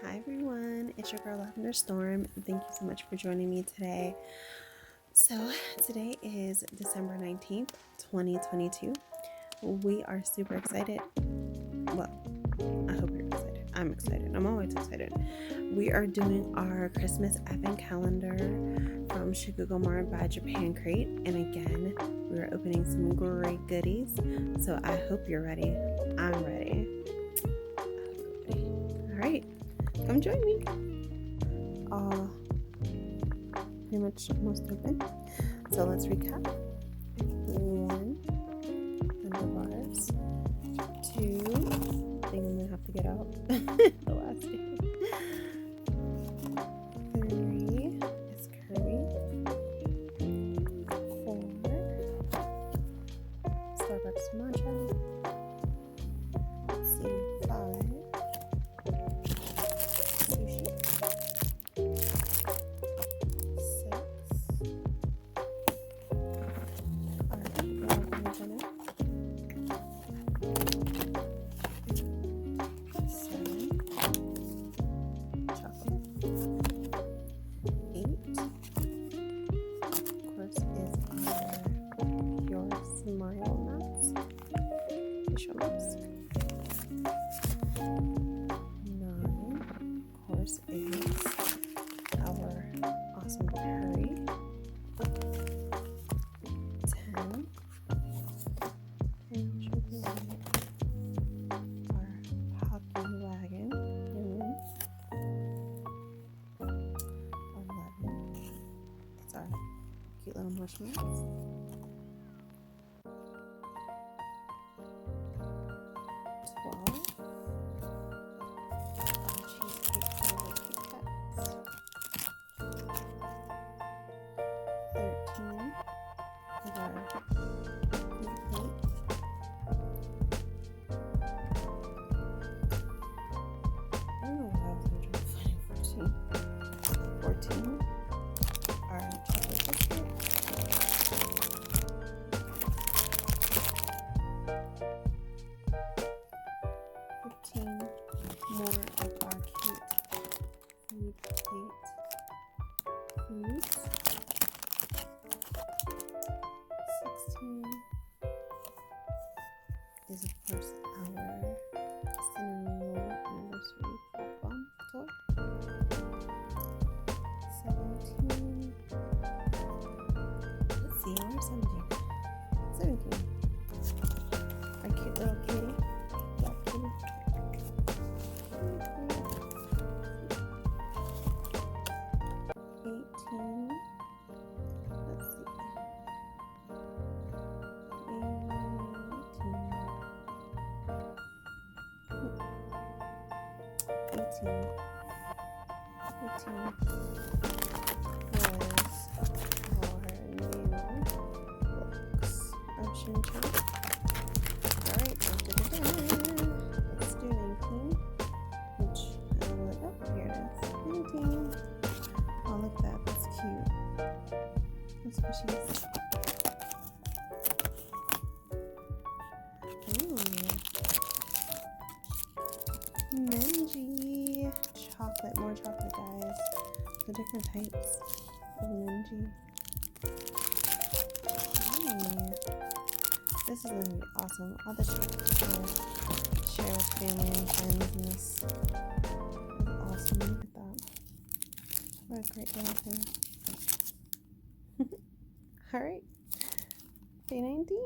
Hi everyone, it's your girl Lavender Storm. Thank you so much for joining me today. So today is December 19th, 2022. We are super excited. Well, I hope you're excited. I'm excited. I'm always excited. We are doing our Christmas advent calendar from Sugoi Mart by Japan Crate. And again, we are opening some great goodies. So I hope you're ready. I'm ready. All right. Come join me. Pretty much almost open. So let's recap. 1, handlebars. 2, I think I'm gonna have to get out the last two. 3 is curvy. 4, Starbucks matcha. Let's see, 5. Sushi. 6. Dinner. 7. Chocolate. 8. Of course, is our Pure Smile mask. Facial mask. 9. Of course, is our awesome curry. 10. And should be our hockey wagon. 11. It's our cute little marshmallows. 12. Cheesecake flavored Kit Kats. 13 is our food plate. I don't know why I was trying to find 14. 14 are chocolate biscuit. 15 more of our cute food plate foods. 16 is of course our cinnamon roll anniversary bath bomb toy. 17. Let's see, where's 17? 17. Our cute little kitty. Black kitty. 18. Let's see. 18 was our new books of Shin-chan. Alright, let's do 19, which I will look up. Here it is. 19. Oh, look at that. That's cute. Those fishies. Ooh. Menji. Chocolate. More chocolate, guys. The different types of Menji. This is going to be awesome. All the chocolate to share with family and friends. And this is awesome. Look at that. What a great little thing. Alright. Day 19.